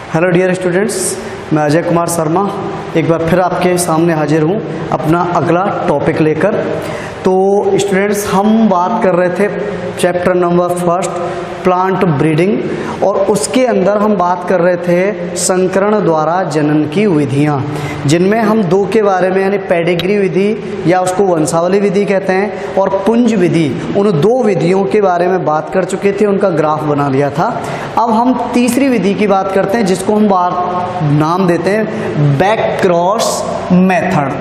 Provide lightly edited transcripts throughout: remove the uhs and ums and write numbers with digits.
Hello dear students, मैं अजय कुमार शर्मा एक बार फिर आपके सामने हाजिर हूँ अपना अगला टॉपिक लेकर। तो स्टूडेंट्स, हम बात कर रहे थे चैप्टर नंबर 1 प्लांट ब्रीडिंग, और उसके अंदर हम बात कर रहे थे संकरण द्वारा जनन की विधियाँ, जिनमें हम दो के बारे में यानी पेडिग्री विधि या उसको वंशावली विधि कहते हैं और पुंज विधि, उन दो विधियों के बारे में बात कर चुके थे, उनका ग्राफ बना लिया था। अब हम तीसरी विधि की बात करते हैं जिसको हम नाम देते हैं बैक क्रॉस मेथड,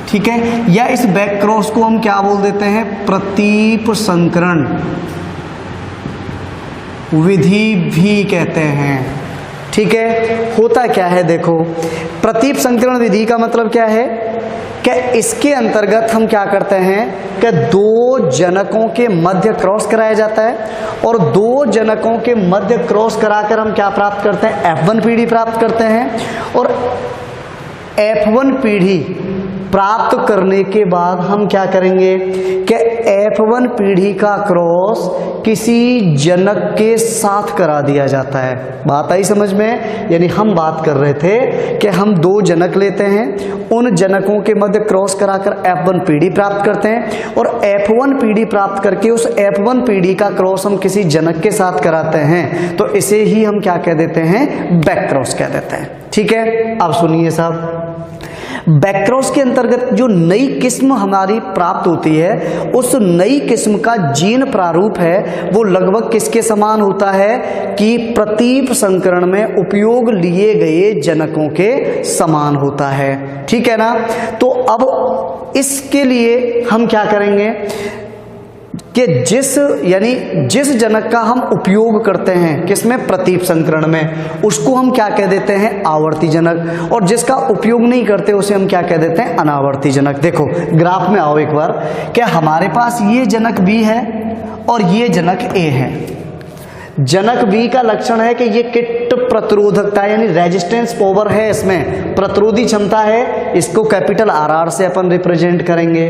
ठीक है, या इस बैक क्रॉस को हम क्या बोल देते हैं, प्रतीप संकरण विधि भी कहते हैं। ठीक है, होता क्या है देखो, प्रतीप संकरण विधि का मतलब क्या है कि इसके अंतर्गत हम क्या करते हैं कि दो जनकों के मध्य क्रॉस कराया जाता है, और दो जनकों के मध्य क्रॉस कराकर हम क्या प्राप्त करते हैं, F1 पीढ़ी प्राप्त करते हैं। और F1 पीढ़ी प्राप्त करने के बाद हम क्या करेंगे कि F1 पीढ़ी का क्रॉस किसी जनक के साथ करा दिया जाता है। बात आई समझ में? यानी हम बात कर रहे थे कि हम दो जनक लेते हैं, उन जनकों के मध्य क्रॉस कराकर F1 पीढ़ी प्राप्त करते हैं, और F1 पीढ़ी प्राप्त करके उस F1 पीढ़ी का क्रॉस हम किसी जनक के साथ कराते हैं, तो इसे ही हम क्या कह देते हैं, बैक क्रॉस कह देते हैं। ठीक है, अब सुनिए साहब, बैक क्रॉस के अंतर्गत जो नई किस्म हमारी प्राप्त होती है, उस नई किस्म का जीन प्रारूप है वो लगभग किसके समान होता है कि प्रतीप संकरण में उपयोग लिए गए जनकों के समान होता है। ठीक है ना? तो अब इसके लिए हम क्या करेंगे कि जिस जनक का हम उपयोग करते हैं किसमें, प्रतीप संकरण में, उसको हम क्या कह देते हैं, आवर्ती जनक, और जिसका उपयोग नहीं करते उसे हम क्या कह देते हैं, अनावर्ती जनक। देखो ग्राफ में आओ एक बार, क्या हमारे पास ये जनक बी है और ये जनक ए है। जनक बी का लक्षण है कि ये किट प्रतिरोधकता यानी रेजिस्टेंस पावर है, इसमें प्रतिरोधी क्षमता है, इसको कैपिटल RR से अपन रिप्रेजेंट करेंगे।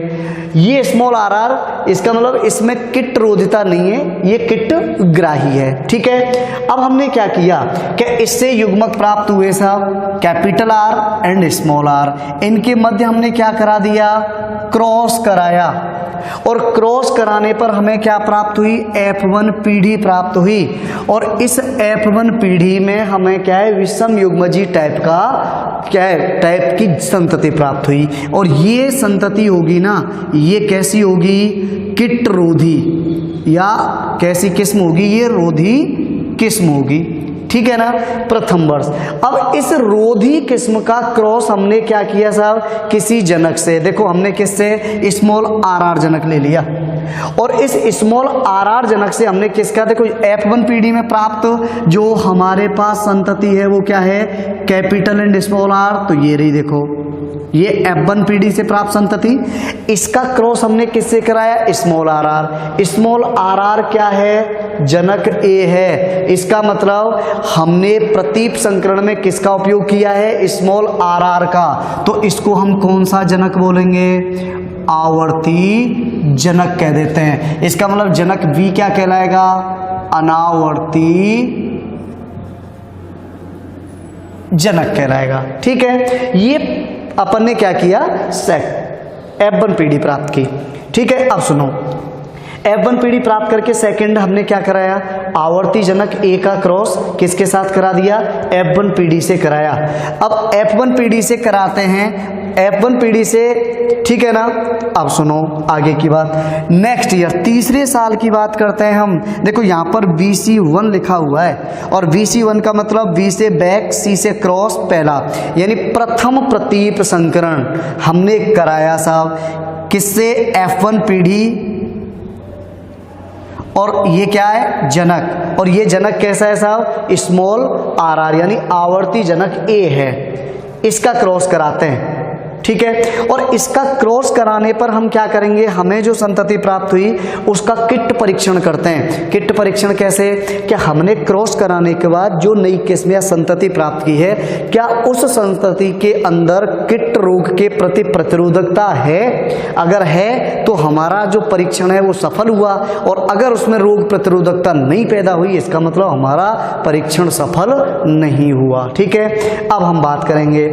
ये स्मॉल RR, इसका मतलब इसमें किट रोधिता नहीं है, ये किट ग्राही है। ठीक है, अब हमने क्या किया कि इससे युग्मक प्राप्त हुए साहब, capital R and small r, इनके मध्य हमने क्या करा दिया, क्रॉस कराया, और क्रॉस कराने पर हमें क्या प्राप्त हुई, F1 पीढ़ी प्राप्त हुई, और इस F1 पीढ़ी में हमें क्या है, विषम युग्मजी टाइप का क्या है, टाइप की संतति प्राप्त हुई। और ये संतति होगी ना, ये कैसी होगी, किट रोधी, या कैसी किस्म होगी, ये रोधी किस्म होगी। ठीक है ना, प्रथम वर्ष। अब इस रोधी किस्म का क्रॉस हमने क्या किया साहब, किसी जनक से, देखो हमने किससे, स्मॉल RR जनक ले लिया, और इस स्मॉल RR जनक से हमने किसका, देखो F1 पीढ़ी में प्राप्त जो हमारे पास संतति है वो क्या है, कैपिटल एंड स्मॉल r, तो ये रही देखो, ये F1 पीढ़ी से प्राप्त संतति, इसका क्रॉस हमने किससे कराया, स्मॉल RR। स्मॉल RR क्या है, जनक A है, इसका मतलब हमने प्रतीप संकरण में किसका उपयोग किया है, स्मॉल RR का, तो इसको हम कौन सा जनक बोलेंगे, आवर्ती जनक कह देते हैं। इसका मतलब जनक B क्या कहलाएगा, अनावर्ती जनक कहलाएगा। ठीक है, ये अपन ने क्या किया, F1 पीढ़ी प्राप्त की। ठीक है, अब सुनो, F1 पीढ़ी प्राप्त करके सेकंड हमने क्या कराया, आवर्ती जनक A का क्रॉस किसके साथ करा दिया, F1 पीढ़ी से कराया। अब F1 पीढ़ी से कराते हैं, F1 पीढ़ी से, ठीक है ना। अब सुनो आगे की बात, नेक्स्ट ईयर तीसरे साल की बात करते हैं हम। देखो यहाँ पर BC1 लिखा हुआ है, और BC1 का मतलब B से बैक, C से क्रॉस, पहला यानी प्रथम प्रतीप संकरण हमने कराया साहब, किससे, F1 पीढ़ी, और ये क्या है, जनक, और ये जनक कैसा है साहब, स्मॉल RR यानी आवर्ती जनक A है, इसका क्रॉस कराते हैं। ठीक है, और इसका क्रॉस कराने पर हम क्या करेंगे, हमें जो संतति प्राप्त हुई उसका किट परीक्षण करते हैं। किट परीक्षण कैसे, क्या हमने क्रॉस कराने के बाद जो नई किस्म या संतति प्राप्त की है, क्या उस संतति के अंदर किट रोग के प्रति प्रतिरोधकता है, अगर है तो तो हमारा जो परीक्षण है वो सफल हुआ, और अगर उसमें रोग प्रतिरोधकता नहीं पैदा हुई इसका मतलब हमारा परीक्षण सफल नहीं हुआ। ठीक है, अब हम बात करेंगे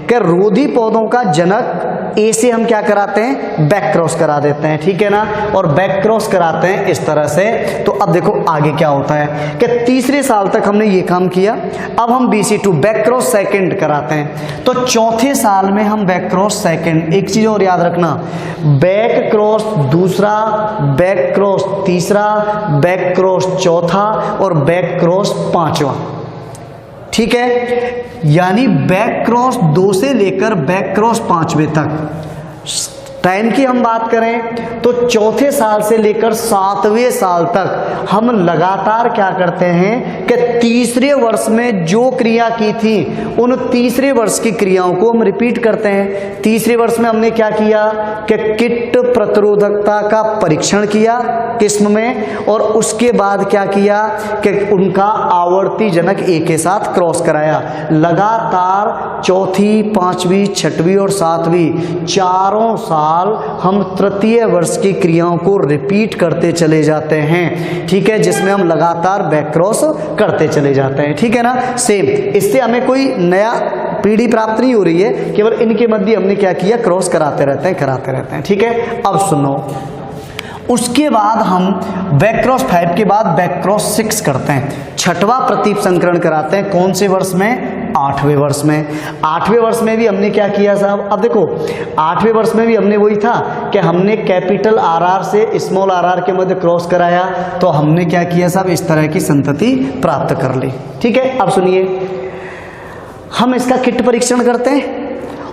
कि रोधी पौधों का जनक ए से हम क्या कराते हैं, बैक क्रॉस करा देते हैं। ठीक है ना, और बैक क्रॉस कराते हैं इस तरह से। तो अब देखो आगे क्या होता है कि तीसरे साल तक हमने ये काम किया, अब हम BC2 बैक क्रॉस सेकंड कराते हैं। तो चौथे साल में हम बैक क्रॉस सेकंड, एक चीज और याद रखना, बैक क्रॉस दूसरा, बैक क्रॉस तीसरा, बैक क्रॉस चौथा और बैक क्रॉस पांचवा। ठीक है, यानी बैक क्रॉस 2 से लेकर बैक क्रॉस 5वें तक। टाइम की हम बात करें तो चौथे साल से लेकर 7वें साल तक हम लगातार क्या करते हैं कि तीसरे वर्ष में जो क्रिया की थी उन तीसरे वर्ष की क्रियाओं को हम रिपीट करते हैं। तीसरे वर्ष में हमने क्या किया कि कीट प्रतिरोधकता का परीक्षण किया किस्म में, और उसके बाद क्या किया कि उनका आवर्ती जनक ए के साथ क्रॉस कराया। लगातार चौथी, 5वीं, 6वीं और 7वीं चारों साल हम तृतीय वर्ष की क्रियाओं को रिपीट करते चले जाते हैं। ठीक है, जिसमें हम लगातार बैक क्रॉस करते चले जाते हैं। ठीक है ना, सेम। इससे हमें कोई नया पीढ़ी प्राप्त नहीं हो रही है, केवल इनके मध्य हमने क्या किया, क्रॉस कराते रहते हैं। ठीक है, अब सुनो, उसके बाद हम बैक क्रॉस 5 के बाद बैक क्रॉस 6 करते हैं। 6वां प्रतीप संकरण कराते हैं। कौन से वर्ष में, 8वें वर्ष में। 8वें वर्ष में भी हमने क्या किया साहब, अब देखो 8वें वर्ष में भी हमने वही था कि हमने कैपिटल RR से स्मॉल RR के मध्य क्रॉस कराया, तो हमने क्या किया साहब, इस तरह की संतति प्राप्त कर ली। ठीक है, अब सुनिए, हम इसका किट परीक्षण करते हैं,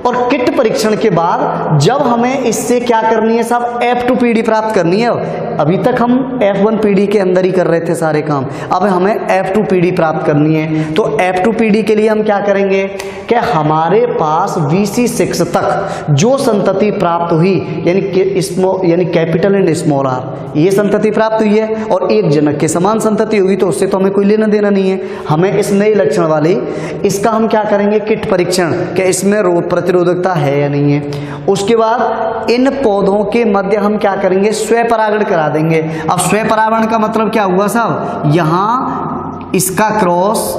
और किट परीक्षण के बाद जब हमें इससे क्या करनी है साहब, F2 पीढ़ी प्राप्त करनी है। अभी तक हम F1 पीढ़ी के अंदर ही कर रहे थे सारे काम, अब हमें F2 पीढ़ी प्राप्त करनी है। तो F2 पीढ़ी के लिए हम क्या करेंगे कि हमारे पास VC6 तक जो संतति प्राप्त हुई, यानी कैपिटल एंड स्मॉल R, ये संतति प्राप्त हुई है, और एक जनक के समान संतति होगी, तो उससे तो हमें कोई लेना देना नहीं है। हमें इस नए लक्षण वाली, इसका हम क्या करेंगे, किट परीक्षण, कि इसमें रोग प्रतिरोधकता है या नहीं है। उसके बाद इन पौधों के मध्य हम क्या करेंगे, स्वपरागण करा देंगे। अब स्वपरागण का मतलब क्या हुआ साहब, यहां इसका क्रॉस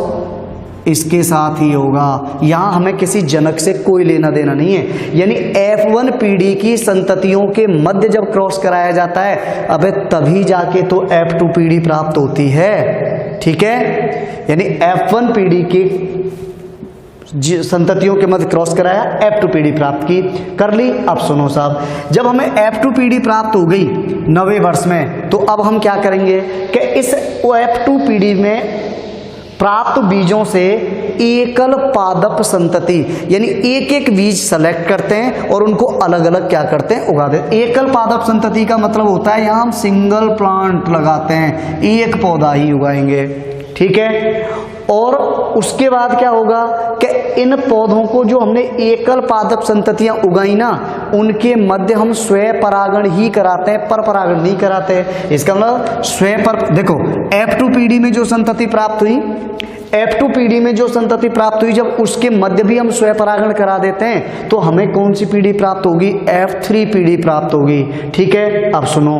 इसके साथ ही होगा, यहां हमें किसी जनक से कोई लेना देना नहीं है। यानी F1 पीढ़ी की संततियों के मध्य जब क्रॉस कराया जाता है, अबे तभी जाके तो F2 पीढ़ी प्राप्त होती है। ठीक है, यानी F1 पीढ़ी की संततियों के मध्य क्रॉस कराया, F2 पीढ़ी प्राप्त की, कर ली। अब सुनो साहब, जब हमें F2 पीढ़ी प्राप्त हो गई 9वें वर्ष में, तो अब हम क्या करेंगे कि इस F2 पीढ़ी में प्राप्त बीजों से एकल पादप संतति, यानी एक एक बीज सेलेक्ट करते हैं और उनको अलग अलग क्या करते हैं, उगा देते हैं। एकल पादप संतति का मतलब होता है यहाँ हम सिंगल प्लांट लगाते हैं, एक पौधा ही उगाएंगे। ठीक है, और उसके बाद क्या होगा कि इन पौधों को जो हमने एकल पादप संततियां उगाई ना, उनके मध्य हम स्वपरागण ही कराते हैं, पर परागण नहीं कराते। इसका मतलब स्वपर, देखो F2 पीढ़ी में जो संतति प्राप्त हुई, F2 पीढ़ी में जो संतति प्राप्त हुई, जब उसके मध्य भी हम स्वपरागण करा देते हैं, तो हमें कौन सी पीढ़ी प्राप्त होगी, F3 पीढ़ी प्राप्त होगी। ठीक है, अब सुनो,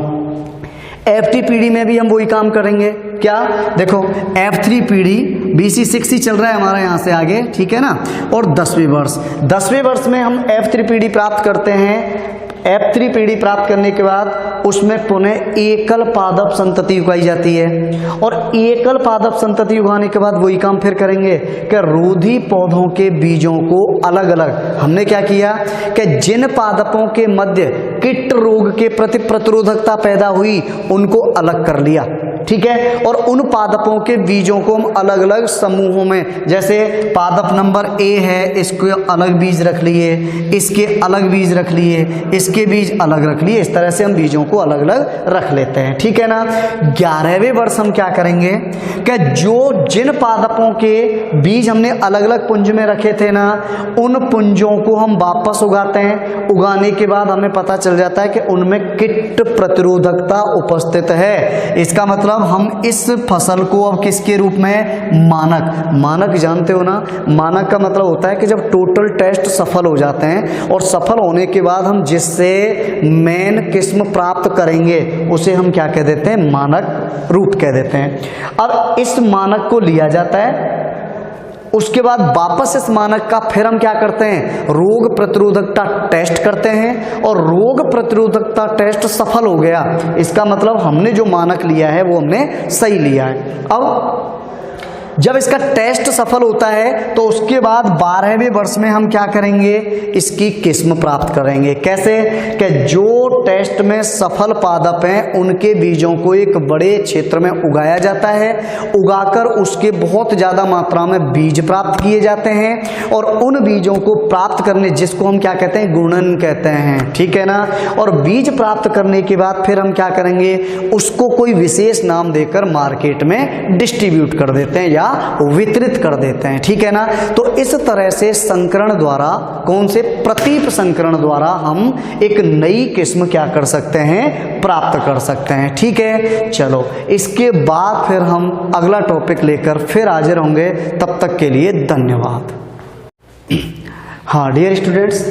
F3 पीढ़ी में भी हम वही काम करेंगे। क्या, देखो F3 पीढ़ी BC6 ही चल रहा है हमारा यहाँ से आगे। ठीक है ना, और 10वें वर्ष में हम F3 पीढ़ी प्राप्त करते हैं। F3 पीढ़ी प्राप्त करने के बाद उसमें पुनः एकल पादप संतति उगाई जाती है, और एकल पादप संतति उगाने के बाद वही काम फिर करेंगे कि रोधी पौधों के बीजों को अलग अलग, हमने क्या किया कि जिन पादपों के मध्य कीट रोग के प्रति प्रतिरोधकता पैदा हुई उनको अलग कर लिया। ठीक है, और उन पादपों के बीजों को हम अलग अलग समूहों में, जैसे पादप नंबर A है, इसको अलग बीज रख लिए, इसके अलग बीज रख लिए, इसके बीज अलग रख लिए, इस तरह से हम बीजों को अलग अलग रख लेते हैं। ठीक है ना, 11वें वर्ष हम क्या करेंगे कि जिन पादपों के बीज हमने अलग अलग पुंज में रखे थे ना, उन पुंजों को हम वापस उगाते हैं। उगाने के बाद हमें पता चल जाता है कि उनमें कीट प्रतिरोधकता उपस्थित है। इसका मतलब मतलब हम इस फसल को अब किसके रूप में, मानक, मानक जानते हो ना, मानक का मतलब होता है कि जब टोटल टेस्ट सफल हो जाते हैं और सफल होने के बाद हम जिससे मेन किस्म प्राप्त करेंगे उसे हम क्या कह देते हैं, मानक रूट कह देते हैं। अब इस मानक को लिया जाता है, उसके बाद वापस इस मानक का फिर हम क्या करते हैं, रोग प्रतिरोधकता टेस्ट करते हैं और रोग प्रतिरोधकता टेस्ट सफल हो गया, इसका मतलब हमने जो मानक लिया है वो हमने सही लिया है। अब जब इसका टेस्ट सफल होता है तो उसके बाद 12वें वर्ष में हम क्या करेंगे, इसकी किस्म प्राप्त करेंगे। कैसे कि जो टेस्ट में सफल पादप हैं उनके बीजों को एक बड़े क्षेत्र में उगाया जाता है, उगाकर उसके बहुत ज़्यादा मात्रा में बीज प्राप्त किए जाते हैं और उन बीजों को प्राप्त करने, जिसको हम क्या कहते हैं, गुणन कहते हैं, ठीक है ना। और बीज प्राप्त करने के बाद फिर हम क्या करेंगे, उसको कोई विशेष नाम देकर मार्केट में डिस्ट्रीब्यूट कर देते हैं या वितरित कर देते हैं, ठीक है ना। तो इस तरह से संकरण द्वारा, कौन से, प्रतीप संकरण द्वारा हम एक नई किस्म क्या कर सकते हैं, प्राप्त कर सकते हैं, ठीक है। चलो इसके बाद फिर हम अगला टॉपिक लेकर फिर हाजिर होंगे, तब तक के लिए धन्यवाद। हाँ dear students,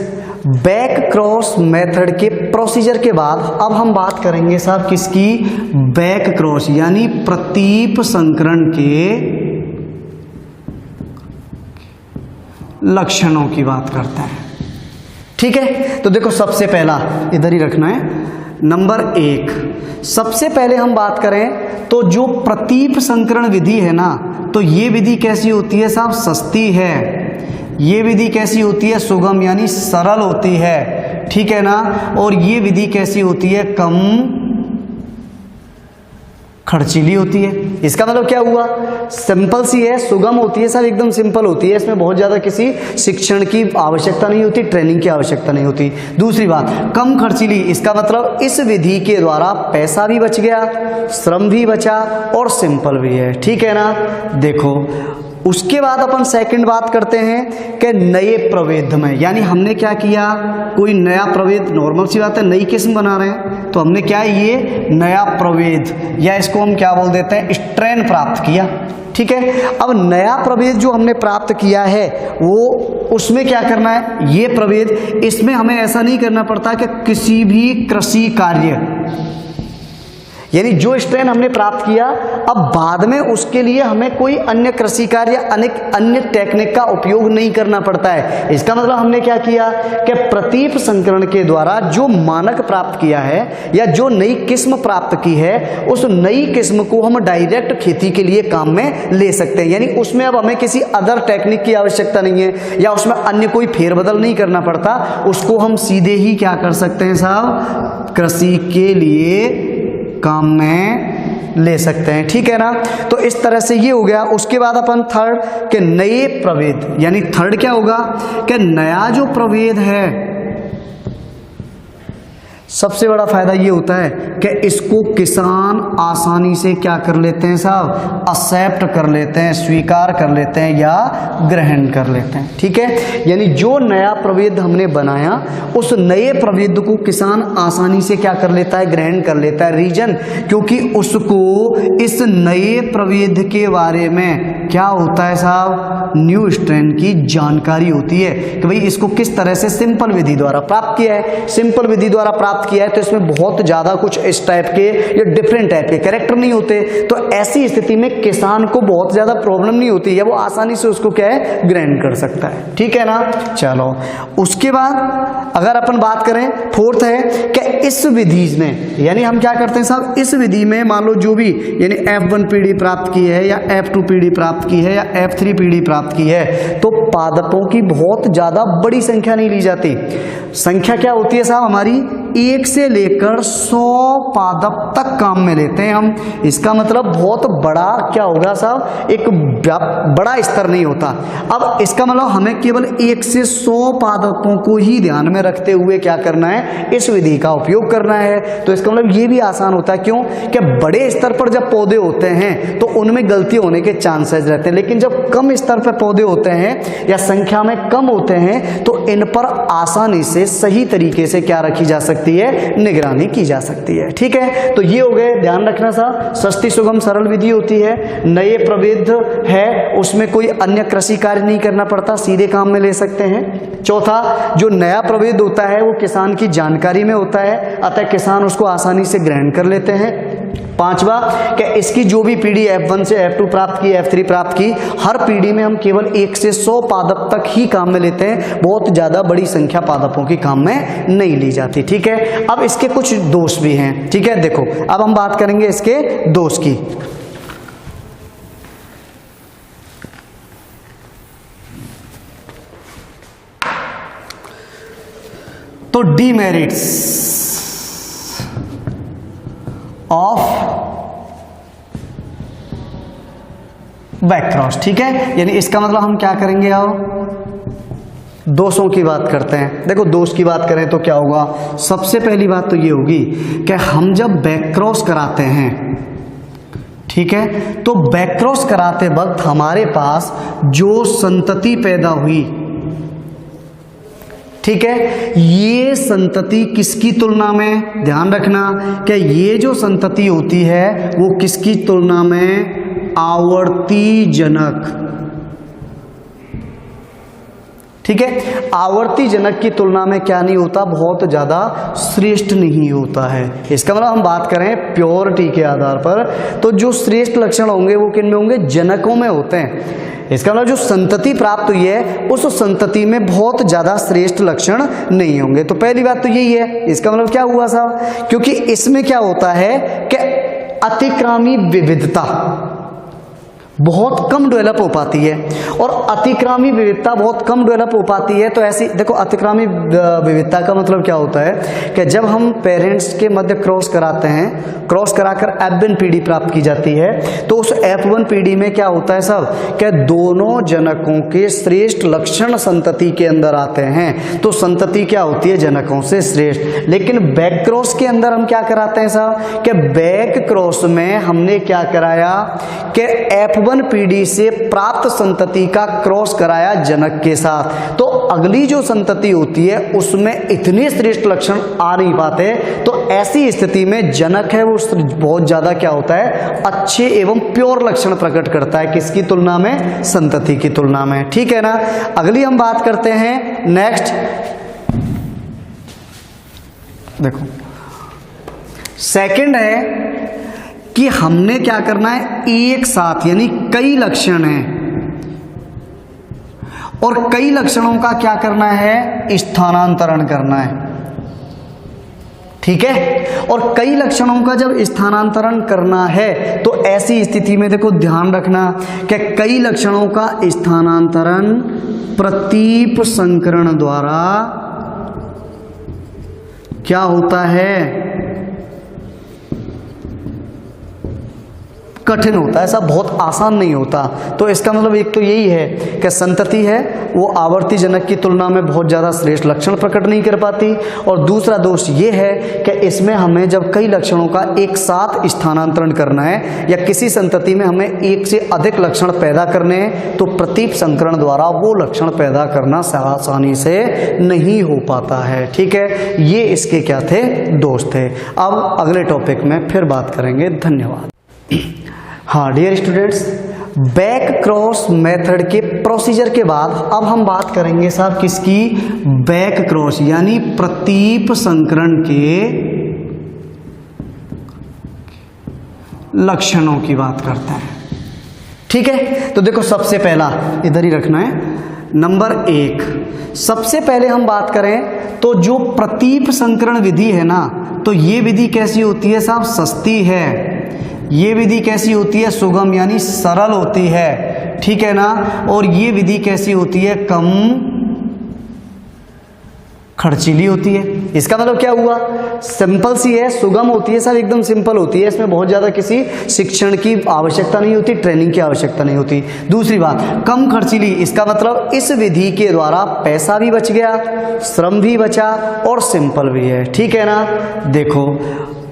back cross method के प्रोसीजर के बाद अब हम बात करेंगे साहब किसकी, बैक क्रॉस यानी प्रतीप संकरण के लक्षणों की बात करते हैं, ठीक है। तो देखो सबसे पहला इधर ही रखना है, नंबर 1, सबसे पहले हम बात करें तो जो प्रतीप संकरण विधि है ना, तो ये विधि कैसी होती है साहब, सस्ती है। ये विधि कैसी होती है, सुगम यानी सरल होती है, ठीक है ना। और ये विधि कैसी होती है, कम खर्चीली होती है। इसका मतलब क्या हुआ, सिंपल सी है, सुगम होती है सर, एकदम सिंपल होती है, इसमें बहुत ज़्यादा किसी शिक्षण की आवश्यकता नहीं होती, ट्रेनिंग की आवश्यकता नहीं होती। दूसरी बात, कम खर्चीली, इसका मतलब इस विधि के द्वारा पैसा भी बच गया, श्रम भी बचा और सिंपल भी है, ठीक है ना। देखो उसके बाद अपन सेकंड बात करते हैं कि नए प्रभेद में, यानी हमने क्या किया, कोई नया प्रभेद, नॉर्मल सी बात है, नई किस्म बना रहे हैं तो हमने क्या, ये नया प्रभेद या इसको हम क्या बोल देते हैं, स्ट्रेन प्राप्त किया, ठीक है। अब नया प्रभेद जो हमने प्राप्त किया है वो, उसमें क्या करना है, ये प्रभेद, इसमें हमें ऐसा नहीं करना पड़ता कि किसी भी कृषि कार्य, यानी जो स्ट्रेन हमने प्राप्त किया अब बाद में उसके लिए हमें कोई अन्य कृषि कार्य, अन्य टेक्निक का उपयोग नहीं करना पड़ता है। इसका मतलब हमने क्या किया कि प्रतीप संकरण के द्वारा जो मानक प्राप्त किया है या जो नई किस्म प्राप्त की है, उस नई किस्म को हम डायरेक्ट खेती के लिए काम में ले सकते हैं, यानी उसमें अब हमें किसी अदर टेक्निक की आवश्यकता नहीं है या उसमें अन्य कोई फेरबदल नहीं करना पड़ता, उसको हम सीधे ही क्या कर सकते हैं साहब, कृषि के लिए काम में ले सकते हैं, ठीक है ना। तो इस तरह से ये हो गया। उसके बाद अपन थर्ड के नए प्रभेद, यानी थर्ड क्या होगा कि नया जो प्रभेद है, सबसे बड़ा फायदा ये होता है कि इसको किसान आसानी से क्या कर लेते हैं साहब, एक्सेप्ट कर लेते हैं, स्वीकार कर लेते हैं या ग्रहण कर लेते हैं, ठीक है। यानी जो नया प्रभेद हमने बनाया उस नए प्रभेद को किसान आसानी से क्या कर लेता है, ग्रहण कर लेता है। रीजन, क्योंकि उसको इस नए प्रभेद के बारे में क्या होता है साहब, न्यू स्ट्रेन की जानकारी होती है कि भाई इसको किस तरह से सिंपल विधि द्वारा प्राप्त किया है। सिंपल विधि द्वारा प्राप्त किया है तो इसमें बहुत ज्यादा कुछ इस टाइप के या डिफरेंट टाइप के कैरेक्टर नहीं होते, तो ऐसी स्थिति में किसान को बहुत ज्यादा प्रॉब्लम नहीं होती है, वो आसानी से उसको क्या है, ग्रहण कर सकता है, ठीक है ना। चलो उसके बाद अगर अपन बात करें, फोर्थ है कि इस विधि में, यानी हम क्या करते हैं साहब, इस विधि में मान लो जो भी, यानी F1 पीढ़ी प्राप्त की है या F2 पीढ़ी प्राप्त की है या F3 पीढ़ी प्राप्त की है, तो पादपों की बहुत ज्यादा बड़ी संख्या नहीं ली जाती। संख्या क्या होती है साहब हमारी, 1 से लेकर 100 पादप तक काम में लेते हैं हम। इसका मतलब बहुत बड़ा क्या होगा साहब, एक बड़ा स्तर नहीं होता। अब इसका मतलब हमें केवल 1 से 100 पादपों को ही ध्यान में रखते हुए क्या करना है, इस विधि का उपयोग करना है। तो इसका मतलब ये भी आसान होता है, क्यों कि बड़े स्तर पर जब पौधे होते हैं तो उनमें गलती होने के चांसेस रहते हैं, लेकिन जब कम स्तर पर पौधे होते हैं या संख्या में कम होते हैं तो इन पर आसानी से से सही तरीके से क्या रखी जा सकती है, निगरानी की जा सकती है। ठीक है, तो ये हो गए, ध्यान रखना सा, सस्ती सुगम सरल विधि होती है, नए प्रवेद है उसमें कोई अन्य कृषि कार्य नहीं करना पड़ता, सीधे काम में ले सकते हैं। चौथा, जो नया प्रवेद होता है वो किसान की जानकारी में होता है, अतः किसान उसको आसानी से ग्रहण कर लेते हैं। पांचवा, कि इसकी जो भी पीढ़ी F1 से F2 प्राप्त की, F3 प्राप्त की, हर पीढ़ी में हम केवल 1 से 100 पादप तक ही काम में लेते हैं, बहुत ज्यादा बड़ी संख्या पादपों की काम में नहीं ली जाती। ठीक है, अब इसके कुछ दोष भी हैं। ठीक है, देखो अब हम बात करेंगे इसके दोष की। तो डीमेरिट्स ऑफ बैक क्रॉस। ठीक है, यानी इसका मतलब हम क्या करेंगे, आओ दोषों की बात करते हैं। देखो दोष की बात करें तो क्या होगा, सबसे पहली बात तो ये होगी कि हम जब बैक क्रॉस कराते हैं, ठीक है, तो बैक क्रॉस कराते वक्त हमारे पास जो संतति पैदा हुई, ठीक है, ये संतति किसकी तुलना में, ध्यान रखना कि ये जो संतति होती है वो किसकी तुलना में, आवर्ती जनक। ठीक है, आवर्ती जनक की तुलना में क्या नहीं होता, बहुत ज्यादा श्रेष्ठ नहीं होता है। इसका मतलब हम बात करें प्योरिटी के आधार पर, तो जो श्रेष्ठ लक्षण होंगे वो किन में होंगे, जनकों में होते हैं। इसका मतलब जो संतति प्राप्त हुई है उस संतति में बहुत ज्यादा श्रेष्ठ लक्षण नहीं होंगे। तो पहली बात तो यही है। इसका मतलब क्या हुआ साहब, क्योंकि इसमें क्या होता है कि अतिक्रामी विविधता बहुत कम डेवलप हो पाती है, और अतिक्रामी विविधता बहुत कम डेवलप हो पाती है। तो ऐसी देखो, अतिक्रामी विविधता का मतलब क्या होता है कि जब हम पेरेंट्स के मध्य क्रॉस कराते हैं, क्रॉस कराकर F1 पीढ़ी प्राप्त की जाती है, तो उस F1 पीढ़ी में क्या होता है साहब, कि दोनों जनकों के श्रेष्ठ लक्षण संतति के अंदर आते हैं, तो संतति क्या होती है, जनकों से श्रेष्ठ। लेकिन बैक क्रॉस के अंदर हम क्या कराते हैं साहब, कि बैक क्रॉस में हमने क्या कराया कि F1 पीढ़ी से प्राप्त संतति का क्रॉस कराया जनक के साथ, तो अगली जो संतति होती है उसमें इतने श्रेष्ठ लक्षण आ नहीं पाते। तो ऐसी स्थिति में जनक है वो बहुत ज्यादा क्या होता है, अच्छे एवं प्योर लक्षण प्रकट करता है, किसकी तुलना में, संतति की तुलना में। ठीक है ना, अगली हम बात करते हैं नेक्स्ट। देखो सेकंड है कि हमने क्या करना है, एक साथ, यानी कई लक्षण हैं और कई लक्षणों का क्या करना है, स्थानांतरण करना है। ठीक है, और कई लक्षणों का जब स्थानांतरण करना है तो ऐसी स्थिति में देखो ध्यान रखना कि कई लक्षणों का स्थानांतरण प्रतीप संकरण द्वारा क्या होता है, कठिन होता है, ऐसा बहुत आसान नहीं होता। तो इसका मतलब एक तो यही है कि संतति है वो आवर्ती जनक की तुलना में बहुत ज़्यादा श्रेष्ठ लक्षण प्रकट नहीं कर पाती, और दूसरा दोष ये है कि इसमें हमें जब कई लक्षणों का एक साथ स्थानांतरण करना है या किसी संतति में हमें एक से अधिक लक्षण पैदा करने हैं, तो प्रतीप संकरण द्वारा वो लक्षण पैदा करना आसानी से नहीं हो पाता है। ठीक है, ये इसके क्या थे, दोष थे। अब अगले टॉपिक में फिर बात करेंगे। धन्यवाद। हाँ dear students, back cross method के प्रोसीजर के बाद अब हम बात करेंगे साहब किसकी, बैक क्रॉस यानी प्रतीप संकरण के लक्षणों की बात करते हैं। ठीक है, तो देखो सबसे पहला इधर ही रखना है, नंबर 1, सबसे पहले हम बात करें तो जो प्रतीप संकरण विधि है ना, तो ये विधि कैसी होती है साहब, सस्ती है। ये विधि कैसी होती है, सुगम यानी सरल होती है। ठीक है ना, और ये विधि कैसी होती है, कम खर्चीली होती है। इसका मतलब क्या हुआ, सिंपल सी है, सुगम होती है सर, एकदम सिंपल होती है, इसमें बहुत ज़्यादा किसी शिक्षण की आवश्यकता नहीं होती, ट्रेनिंग की आवश्यकता नहीं होती। दूसरी बात, कम खर्चीली, इसका मतलब इस विधि के द्वारा पैसा भी बच गया, श्रम भी बचा और सिंपल भी है। ठीक है ना, देखो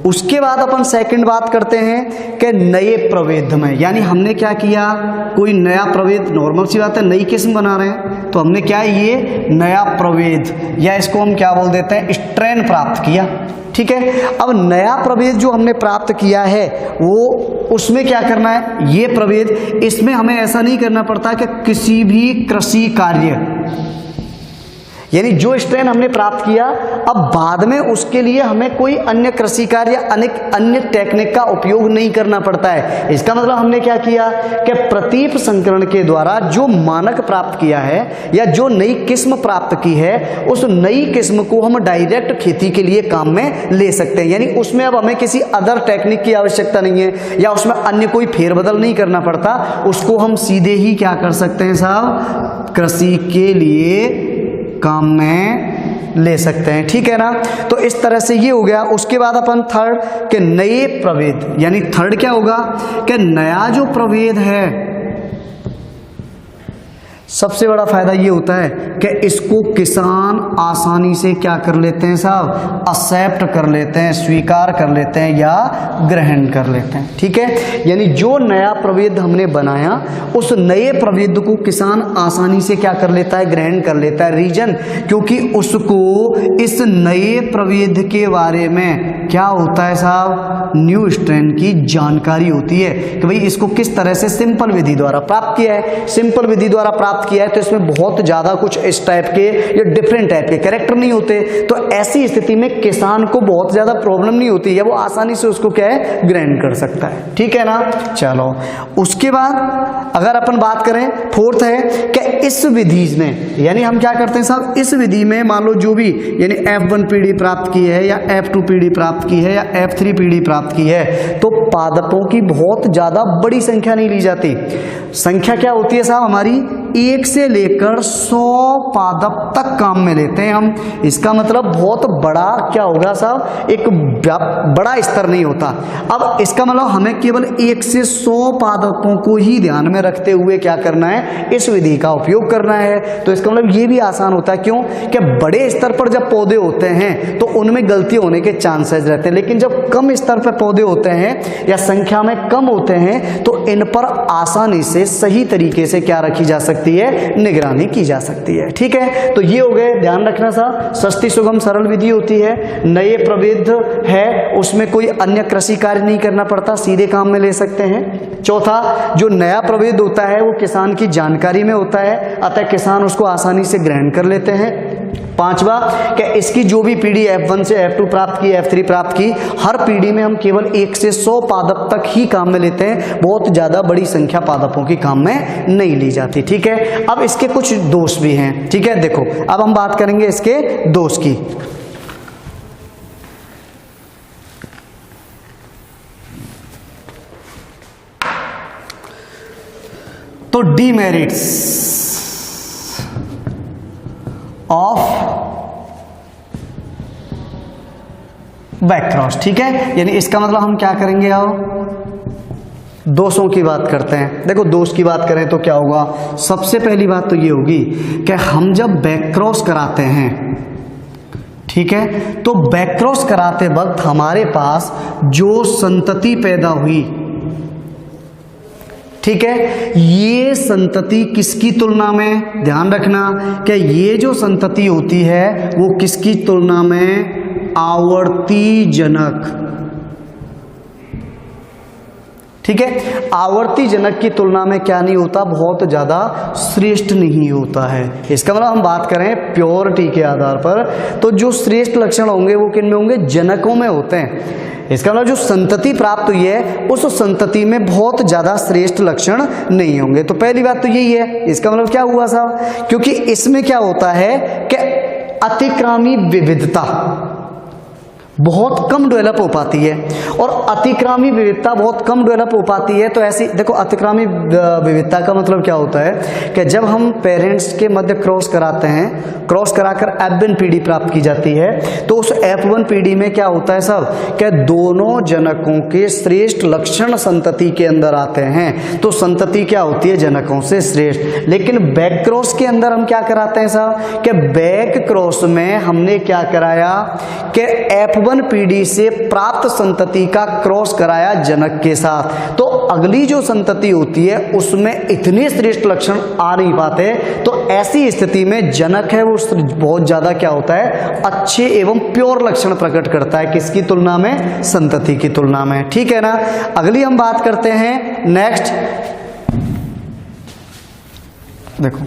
उसके बाद अपन सेकंड बात करते हैं कि नए प्रभेद में, यानी हमने क्या किया, कोई नया प्रभेद, नॉर्मल सी बात है नई किस्म बना रहे हैं, तो हमने क्या ये नया प्रभेद या इसको हम क्या बोल देते हैं स्ट्रेन प्राप्त किया। ठीक है, अब नया प्रभेद जो हमने प्राप्त किया है वो उसमें क्या करना है, ये प्रभेद, इसमें हमें ऐसा नहीं करना पड़ता कि किसी भी कृषि कार्य, यानी जो स्ट्रेन हमने प्राप्त किया अब बाद में उसके लिए हमें कोई अन्य कृषि कार्य या अन्य टेक्निक का उपयोग नहीं करना पड़ता है। इसका मतलब हमने क्या किया कि प्रतीप संकरण के द्वारा जो मानक प्राप्त किया है या जो नई किस्म प्राप्त की है उस नई किस्म को हम डायरेक्ट खेती के लिए काम में ले सकते हैं, यानी उसमें अब हमें किसी अदर टेक्निक की आवश्यकता नहीं है या उसमें अन्य कोई फेरबदल नहीं करना पड़ता, उसको हम सीधे ही क्या कर सकते हैं साहब, कृषि के लिए काम में ले सकते हैं। ठीक है ना, तो इस तरह से ये हो गया। उसके बाद अपन थर्ड के नए प्रभेद, यानी थर्ड क्या होगा कि नया जो प्रभेद है सबसे बड़ा फायदा ये होता है कि इसको किसान आसानी से क्या कर लेते हैं साहब, एक्सेप्ट कर लेते हैं, स्वीकार कर लेते हैं या ग्रहण कर लेते हैं। ठीक है, यानी जो नया प्रभेद हमने बनाया उस नए प्रभेद को किसान आसानी से क्या कर लेता है, ग्रहण कर लेता है। रीजन, क्योंकि उसको इस नए प्रभेद के बारे में क्या होता है साहब, न्यू स्ट्रेन की जानकारी होती है कि भाई इसको किस तरह से सिंपल विधि द्वारा प्राप्त किया है। सिंपल विधि द्वारा प्राप्त किया है तो इसमें बहुत ज्यादा कुछ इस टाइप के या डिफरेंट टाइप के कैरेक्टर नहीं होते, तो ऐसी स्थिति में किसान को बहुत ज्यादा प्रॉब्लम नहीं होती है, वो आसानी से उसको क्या है, ग्रहण कर सकता है। ठीक है ना, चलो उसके बाद अगर अपन बात करें फोर्थ है कि इस विधि में, यानी हम क्या करते हैं साहब, इस विधि में मान लो जो भी यानी F1 पीढ़ी प्राप्त की है या F2 पीढ़ी प्राप्त की है या F3 पीढ़ी प्राप्त की है तो पादपों की बहुत ज्यादा बड़ी संख्या नहीं ली जाती। संख्या क्या होती है साहब हमारी, 1 से लेकर 100 पादप तक काम में लेते हैं हम। इसका मतलब बहुत बड़ा क्या होगा साहब, एक बड़ा स्तर नहीं होता। अब इसका मतलब हमें केवल 1 से 100 पादपों को ही ध्यान में रखते हुए क्या करना है, इस विधि का उपयोग करना है। तो इसका मतलब ये भी आसान होता है, क्यों कि बड़े स्तर पर जब पौधे होते हैं तो उनमें गलती होने के चांसेस रहते हैं, लेकिन जब कम स्तर पर पौधे होते हैं या संख्या में कम होते हैं तो इन पर आसानी से सही तरीके से क्या रखी जा सकती है, निगरानी की जा सकती है। ठीक है, तो ये हो गए, ध्यान रखना सा, सस्ती सुगम सरल विधि होती है, नए प्रभेद है उसमें कोई अन्य कृषि कार्य नहीं करना पड़ता, सीधे काम में ले सकते हैं। चौथा, जो नया प्रभेद होता है वो किसान की जानकारी में होता है, अतः किसान उसको आसानी से ग्रहण कर लेते हैं। पांचवा, कि इसकी जो भी पीढ़ी F1 से F2 प्राप्त की, F3 प्राप्त की, हर पीढ़ी में हम केवल 1 से 100 पादप तक ही काम में लेते हैं, बहुत ज्यादा बड़ी संख्या पादपों की काम में नहीं ली जाती। ठीक है, अब इसके कुछ दोष भी हैं। ठीक है, देखो अब हम बात करेंगे इसके दोष की। तो डीमेरिट्स ऑफ बैक क्रॉस। ठीक है, यानी इसका मतलब हम क्या करेंगे, आओ दोषों की बात करते हैं। देखो दोष की बात करें तो क्या होगा, सबसे पहली बात तो ये होगी कि हम जब बैक क्रॉस कराते हैं, ठीक है, तो बैक क्रॉस कराते वक्त हमारे पास जो संतति पैदा हुई, ठीक है, ये संतति किसकी तुलना में, ध्यान रखना कि ये जो संतति होती है वो किसकी तुलना में, आवर्ती जनक। ठीक है, आवर्ती जनक की तुलना में क्या नहीं होता, बहुत ज्यादा श्रेष्ठ नहीं होता है। इसका मतलब हम बात करें प्योरिटी के आधार पर तो जो श्रेष्ठ लक्षण होंगे वो किन में होंगे, जनकों में होते हैं। इसका मतलब जो संतति प्राप्त हुई है उस संतति में बहुत ज्यादा श्रेष्ठ लक्षण नहीं होंगे। तो पहली बात तो यही है। इसका मतलब क्या हुआ साहब, क्योंकि इसमें क्या होता है कि अतिक्रामी विविधता बहुत कम डेवलप हो पाती है, और अतिक्रामी विविधता बहुत कम डेवलप हो पाती है। तो ऐसी देखो, अतिक्रामी विविधता का मतलब क्या होता है कि जब हम पेरेंट्स के मध्य क्रॉस कराते हैं, क्रॉस कराकर F1 पीढ़ी प्राप्त की जाती है, तो उस F1 पीढ़ी में क्या होता है सब, कि दोनों जनकों के श्रेष्ठ लक्षण संतति के अंदर आते हैं, तो संतति क्या होती है, जनकों से श्रेष्ठ। लेकिन बैक क्रॉस के अंदर हम क्या कराते हैं साहब, कि बैक क्रॉस में हमने क्या कराया कि F1 पीढ़ी से प्राप्त संतति का क्रॉस कराया जनक के साथ, तो अगली जो संतति होती है उसमें इतने श्रेष्ठ लक्षण आ नहीं पाते, तो ऐसी स्थिति में जनक है वो बहुत ज्यादा क्या होता है, अच्छे एवं प्योर लक्षण प्रकट करता है, किसकी तुलना में, संतति की तुलना में। ठीक है ना। अगली हम बात करते हैं नेक्स्ट, देखो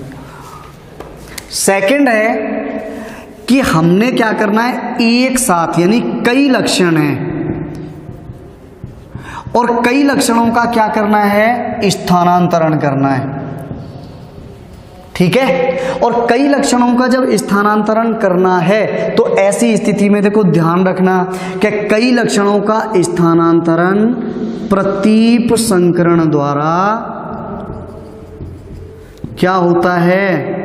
सेकंड है कि हमने क्या करना है, एक साथ यानी कई लक्षण हैं और कई लक्षणों का क्या करना है, स्थानांतरण करना है। ठीक है, और कई लक्षणों का जब स्थानांतरण करना है तो ऐसी स्थिति में देखो ध्यान रखना कि कई लक्षणों का स्थानांतरण प्रतीप संकरण द्वारा क्या होता है,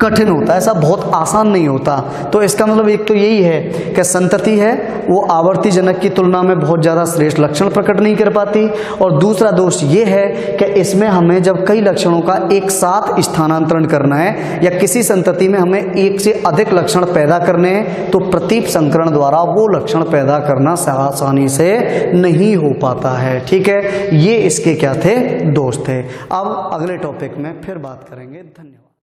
कठिन होता है, ऐसा बहुत आसान नहीं होता। तो इसका मतलब एक तो यही है कि संतति है वो आवर्ती जनक की तुलना में बहुत ज़्यादा श्रेष्ठ लक्षण प्रकट नहीं कर पाती, और दूसरा दोष ये है कि इसमें हमें जब कई लक्षणों का एक साथ स्थानांतरण करना है या किसी संतति में हमें एक से अधिक लक्षण पैदा करने हैं तो प्रतीप संकरण द्वारा वो लक्षण पैदा करना आसानी से नहीं हो पाता है। ठीक है, ये इसके क्या थे, दोष थे। अब अगले टॉपिक में फिर बात करेंगे। धन्यवाद।